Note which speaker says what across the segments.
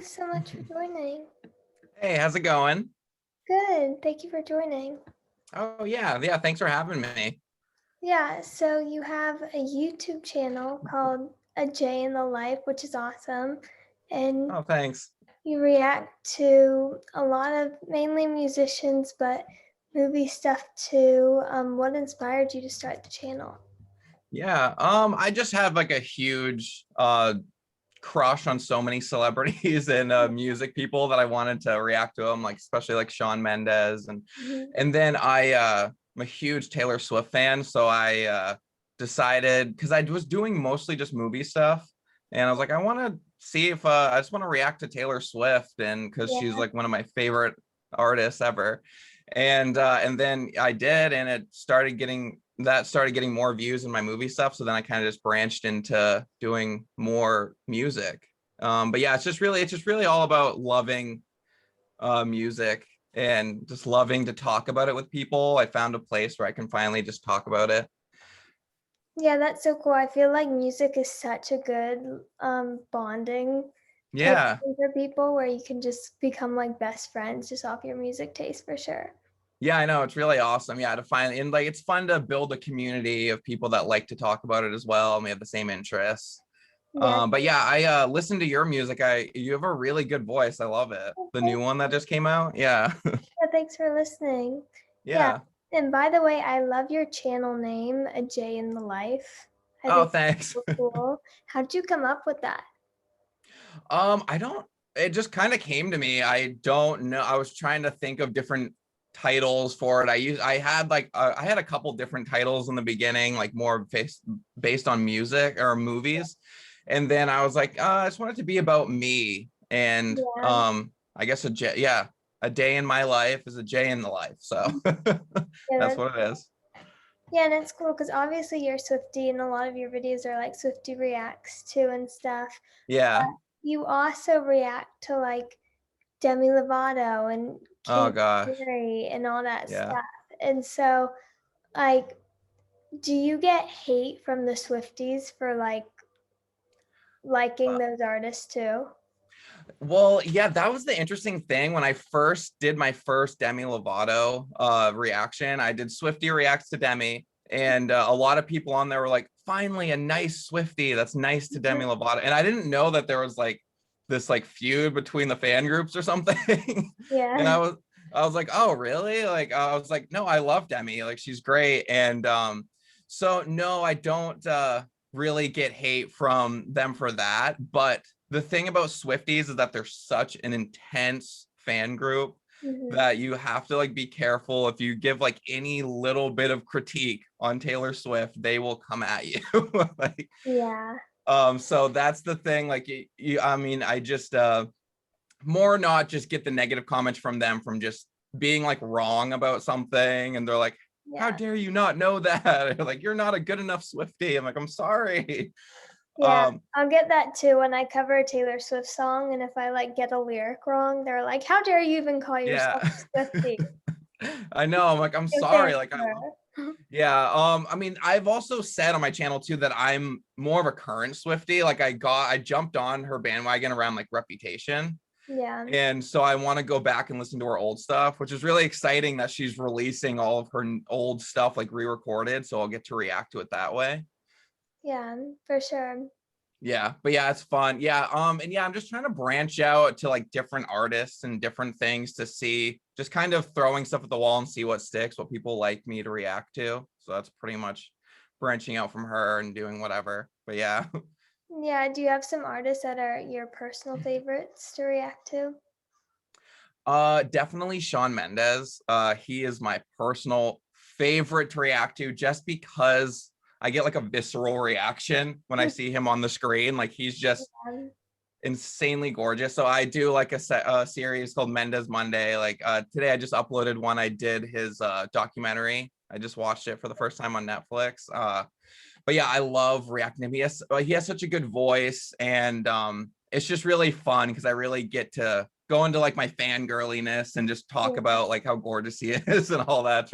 Speaker 1: Thanks so much for joining.
Speaker 2: Hey, how's it going?
Speaker 1: Good. Thank you for joining.
Speaker 2: Oh yeah, thanks for having me.
Speaker 1: Yeah, so you have a YouTube channel called A J in the Life, which is awesome. And
Speaker 2: Oh, thanks.
Speaker 1: you react to a lot of mainly musicians, but movie stuff too. What inspired you to start the channel?
Speaker 2: Yeah, I just have like a huge crush on so many celebrities and music people that I wanted to react to them, like especially like Shawn Mendes
Speaker 1: Mhm.
Speaker 2: and then I'm a huge Taylor Swift fan, so I decided because I was doing mostly just movie stuff, and I was like, I want to see if I just want to react to Taylor Swift, and because she's
Speaker 1: Yeah.
Speaker 2: like one of my favorite artists ever, and then I did, and it started getting more views in my movie stuff. So then I kind of just branched into doing more music. But yeah, it's just really all about loving music and just loving to talk about it with people. I found a place where I can finally just talk about it.
Speaker 1: Yeah, that's so cool. I feel like music is such a good bonding type
Speaker 2: Yeah.
Speaker 1: thing for people where you can just become like best friends just off your music taste for sure.
Speaker 2: Yeah, I know. It's really awesome. Yeah, to find and like it's fun to build a community of people that like to talk about it as well, and we have the same interests.
Speaker 1: Yeah.
Speaker 2: But yeah, I listen to your music. You have a really good voice. I love it.
Speaker 1: Oh,
Speaker 2: The
Speaker 1: thank
Speaker 2: new one that
Speaker 1: you.
Speaker 2: just came out. Yeah.
Speaker 1: Yeah, thanks for listening. Yeah.
Speaker 2: Yeah.
Speaker 1: And by the way, I love your channel name, A J in the Life. I
Speaker 2: Oh,
Speaker 1: think
Speaker 2: thanks.
Speaker 1: it's so cool. How'd you come up with that?
Speaker 2: I don't, it just kind of came to me. I don't know. I was trying to think of different titles for it. I had a couple different titles in the beginning, like more based on music or movies. And then I was like, I just want it to be about me. And
Speaker 1: Yeah.
Speaker 2: I guess a day in my life is a J in the life. So
Speaker 1: Yeah,
Speaker 2: that's what it is.
Speaker 1: yeah, and it's cool because obviously you're Swiftie and a lot of your videos are like Swiftie reacts to and stuff.
Speaker 2: Yeah.
Speaker 1: You also react to like Demi Lovato and
Speaker 2: Oh
Speaker 1: Katy
Speaker 2: gosh.
Speaker 1: Perry and all that
Speaker 2: Yeah.
Speaker 1: stuff. And so, like, do you get hate from the Swifties for like liking those artists too?
Speaker 2: Well, yeah, that was the interesting thing. When I first did my first Demi Lovato reaction, I did Swiftie reacts to Demi, and a lot of people on there were like, finally a nice Swiftie that's nice to Demi Lovato. And I didn't know that there was like this like feud between the fan groups or something. And
Speaker 1: Yeah.
Speaker 2: I was like, oh, really? Like I was like, no, I love Demi. Like she's great. And so no, I don't really get hate from them for that, but the thing about Swifties is that they're such an intense fan group
Speaker 1: Hmm.
Speaker 2: that you have to like be careful. If you give like any little bit of critique on Taylor Swift, they will come at you. Like
Speaker 1: Yeah.
Speaker 2: so that's the thing. Like I mean, I just more not just get the negative comments from them from just being like wrong about something, and they're like, how
Speaker 1: Yeah.
Speaker 2: dare you not know that? Like you're not a good enough Swiftie. I'm like, I'm sorry.
Speaker 1: Yeah.
Speaker 2: um
Speaker 1: I'll get that too when I cover a Taylor Swift song and if I like get a lyric wrong, they're like, "How dare you even call yourself
Speaker 2: yeah.
Speaker 1: a Swiftie?"
Speaker 2: I know. I'm like, I'm
Speaker 1: Give thanks
Speaker 2: sorry. Like,
Speaker 1: to her.
Speaker 2: yeah. I mean, I've also said on my channel too that I'm more of a current Swiftie. Like, I jumped on her bandwagon around like Reputation,
Speaker 1: Yeah.
Speaker 2: and so I want to go back and listen to her old stuff, which is really exciting that she's releasing all of her old stuff like re-recorded. So I'll get to react to it that way.
Speaker 1: Yeah, for sure.
Speaker 2: Yeah, but yeah, it's fun. Yeah, and yeah, I'm just trying to branch out to like different artists and different things to see, just kind of throwing stuff at the wall and see what sticks, what people like me to react to. So that's pretty much branching out from her and doing whatever. But yeah.
Speaker 1: Yeah, do you have some artists that are your personal favorites to react to?
Speaker 2: Definitely Shawn Mendes. He is my personal favorite to react to just because I get like a visceral reaction when I see him on the screen. Like he's just insanely gorgeous. So I do like a series called Mendes Monday. Like today I just uploaded one. I did his documentary. I just watched it for the first time on Netflix. But yeah, I love reacting to him. He has such a good voice, and it's just really fun because I really get to go into like my fangirliness and just talk
Speaker 1: Yeah.
Speaker 2: about like how gorgeous he is and all that.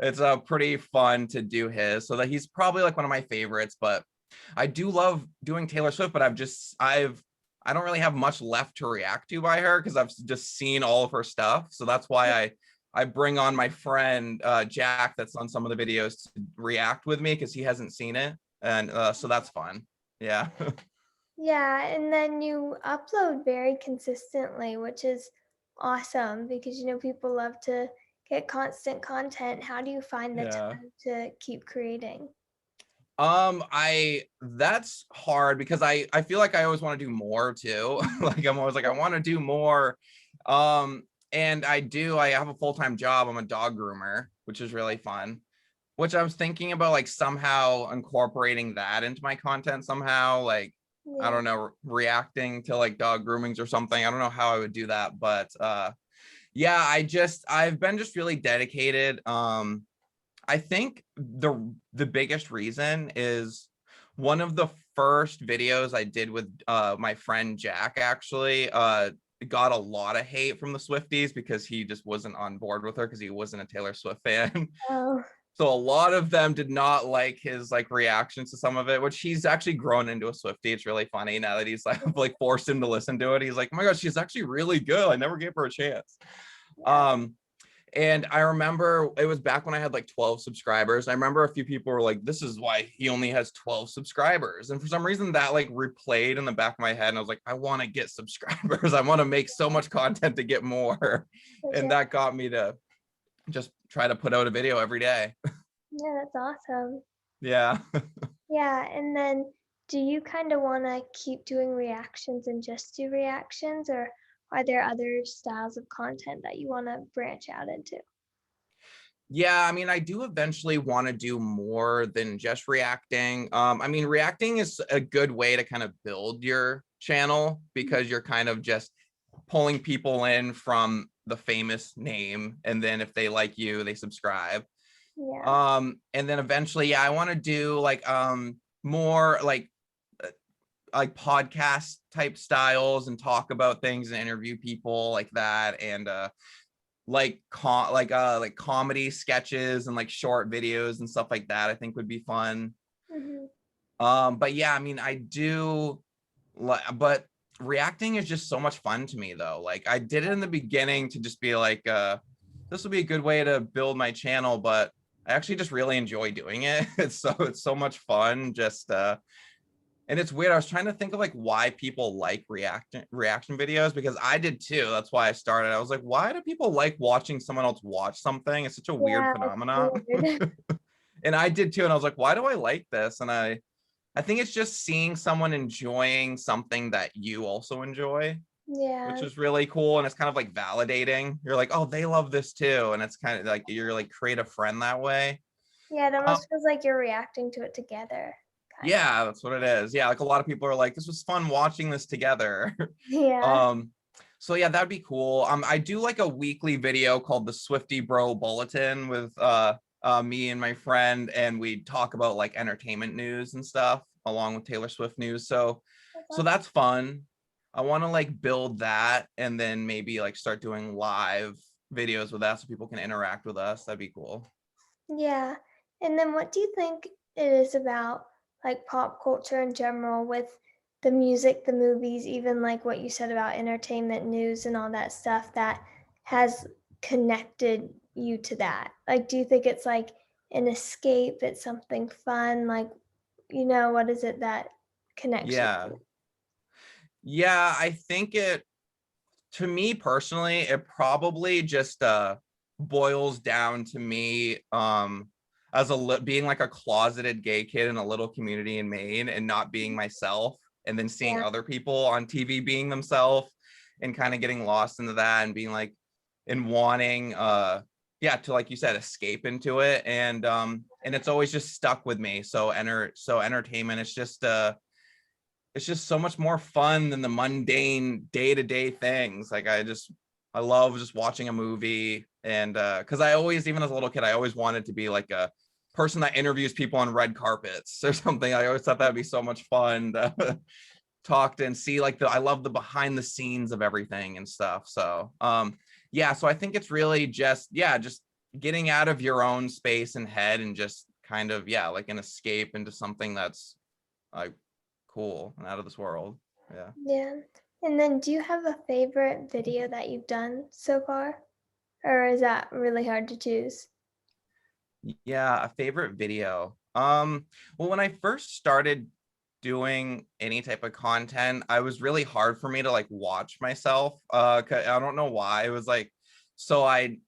Speaker 2: It's pretty fun to do his. So that he's probably like one of my favorites. But I do love doing Taylor Swift, but I've I don't really have much left to react to by her because I've just seen all of her stuff. So that's why I bring on my friend Jack that's on some of the videos to react with me because he hasn't seen it. And so that's fun. Yeah.
Speaker 1: Yeah, and then you upload very consistently, which is awesome because people love to get constant content. How do you find the
Speaker 2: Yeah.
Speaker 1: time to keep creating?
Speaker 2: I that's hard because I feel like I always want to do more too. Like I'm always like I want to do more. Um, and I have a full-time job. I'm a dog groomer, which is really fun. Which I was thinking about like somehow incorporating that into my content somehow, like I
Speaker 1: Yeah.
Speaker 2: don't know, reacting to like dog groomings or something. I don't know how I would do that, but yeah, I've been just really dedicated. I think the biggest reason is one of the first videos I did with my friend Jack actually got a lot of hate from the Swifties because he just wasn't on board with her because he wasn't a Taylor Swift fan.
Speaker 1: Oh,
Speaker 2: So a lot of them did not like his like reactions to some of it, which he's actually grown into a Swiftie. It's really funny now that he's like forced him to listen to it. He's like, oh my gosh, she's actually really good. I never gave her a chance.
Speaker 1: yeah.
Speaker 2: Um, and I remember it was back when I had like 12 subscribers. I remember a few people were like, this is why he only has 12 subscribers. And for some reason that like replayed in the back of my head. And I was like, I want to get subscribers. I want to make so much content to get more.
Speaker 1: Which
Speaker 2: And that got me to just try to put out a video every day.
Speaker 1: yeah, that's awesome.
Speaker 2: Yeah.
Speaker 1: Yeah, and then do you kind of want to keep doing reactions and just do reactions, or are there other styles of content that you want to branch out into?
Speaker 2: Yeah, I mean, I do eventually want to do more than just reacting. I mean, reacting is a good way to kind of build your channel because you're kind of just pulling people in from the famous name, and then if they like you, they subscribe.
Speaker 1: Yeah.
Speaker 2: And then eventually, yeah, I want to do like more like podcast type styles and talk about things and interview people like that, and like comedy sketches and like short videos and stuff like that I think would be fun.
Speaker 1: Hmm.
Speaker 2: But yeah, I mean, I do but reacting is just so much fun to me though. Like I did it in the beginning to just be like this will be a good way to build my channel, but I actually just really enjoy doing it. It's so much fun just and it's weird. I was trying to think of like why people like reaction videos because I did too. That's why I started. I was like, why do people like watching someone else watch something? It's such a weird
Speaker 1: Yeah, it's
Speaker 2: phenomenon.
Speaker 1: weird.
Speaker 2: And I did too. And I was like, why do I like this? And I think it's just seeing someone enjoying something that you also enjoy, which
Speaker 1: Yeah.
Speaker 2: is really cool. And it's kind of like validating. You're like, oh, they love this too. And it's kind of like you're like create a friend that way.
Speaker 1: Yeah, it
Speaker 2: Um,
Speaker 1: almost feels like you're reacting to it together, kind of.
Speaker 2: yeah, that's what it is. Yeah, like a lot of people are like, this was fun watching this together.
Speaker 1: Yeah.
Speaker 2: um, so yeah, that'd be cool. I do like a weekly video called the Swiftie Bro Bulletin with me and my friend, and we talk about like entertainment news and stuff along with Taylor Swift news.
Speaker 1: That's
Speaker 2: So
Speaker 1: awesome.
Speaker 2: that's fun. I want to like build that and then maybe like start doing live videos with that so people can interact with us. That'd be cool.
Speaker 1: Yeah. And then what do you think it is about like pop culture in general with the music, the movies, even like what you said about entertainment news and all that stuff that has connected you to that? Like, do you think it's like an escape? It's something fun? Like, what is it that connects you to
Speaker 2: Yeah.
Speaker 1: it?
Speaker 2: Yeah, I think it to me personally, it probably just boils down to me as being like a closeted gay kid in a little community in Maine and not being myself, and then seeing
Speaker 1: Yeah.
Speaker 2: other people on TV being themselves and kind of getting lost into that and being like and wanting yeah to like you said escape into it, and it's always just stuck with me. So entertainment it's just so much more fun than the mundane day-to-day things. Like I love just watching a movie, and because I always, even as a little kid, I always wanted to be like a person that interviews people on red carpets or something. I always thought that'd be so much fun to talk to and see like I love the behind the scenes of everything and stuff. So yeah, so I think it's really just getting out of your own space and head and just kind of like an escape into something that's like cool and out of this world. Yeah.
Speaker 1: Yeah. And then do you have a favorite video that you've done so far? Or is that really hard to choose?
Speaker 2: Yeah, a favorite video. Well, when I first started doing any type of content, I was really hard for me to like watch myself. 'Cause I don't know why. It was like, so I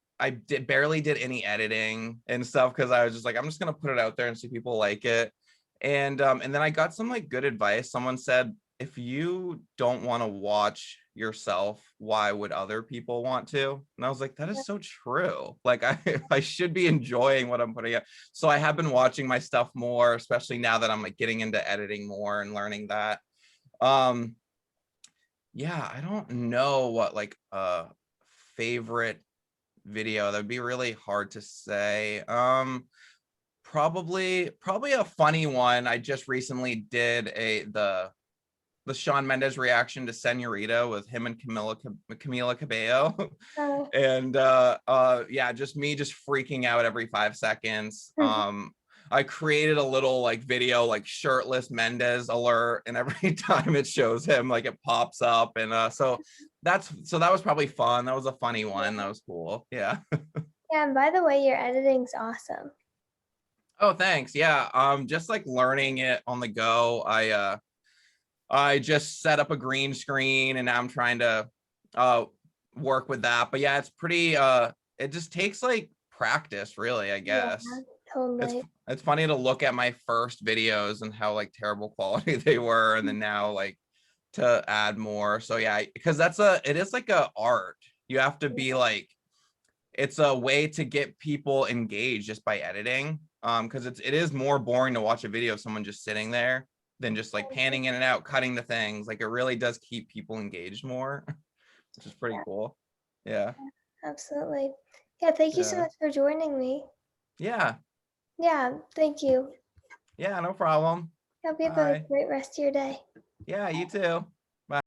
Speaker 2: did barely did any editing and stuff because I was just like, I'm just gonna put it out there and see people like it. And then I got some like good advice. Someone said, if you don't want to watch yourself, why would other people want to? And I was like, that
Speaker 1: Yeah.
Speaker 2: is so true. Like I should be enjoying what I'm putting out. So I have been watching my stuff more, especially now that I'm like getting into editing more and learning that. Um, yeah, I don't know what like favorite video. That'd be really hard to say. Probably a funny one. I just recently did the Shawn Mendes reaction to Senorita with him and Camila Cabello.
Speaker 1: Oh.
Speaker 2: And yeah, just me just freaking out every 5 seconds. I created a little like video like shirtless Mendes alert, and every time it shows him like it pops up. And so that was probably fun. That was a funny one. That
Speaker 1: Yeah.
Speaker 2: was cool. Yeah.
Speaker 1: Yeah, and by the way, your editing's awesome.
Speaker 2: Oh, thanks. Yeah. Just like learning it on the go. I just set up a green screen and now I'm trying to uh work with that. But yeah, it's pretty it just takes like practice really, I
Speaker 1: Yeah,
Speaker 2: guess. It's
Speaker 1: totally.
Speaker 2: it's funny to look at my first videos and how like terrible quality they were, and then now like to add more. So yeah, because it is like a art. You have to be like, it's a way to get people engaged just by editing. Because it is more boring to watch a video of someone just sitting there than just like panning in and out, cutting the things. Like it really does keep people engaged more, which is pretty
Speaker 1: Yeah,
Speaker 2: cool. Yeah.
Speaker 1: absolutely. Yeah, thank you so
Speaker 2: Yeah.
Speaker 1: much for joining me.
Speaker 2: Yeah.
Speaker 1: Yeah, thank you.
Speaker 2: Yeah, no problem.
Speaker 1: Hope you have a
Speaker 2: Bye.
Speaker 1: great rest of your day.
Speaker 2: Yeah, you too.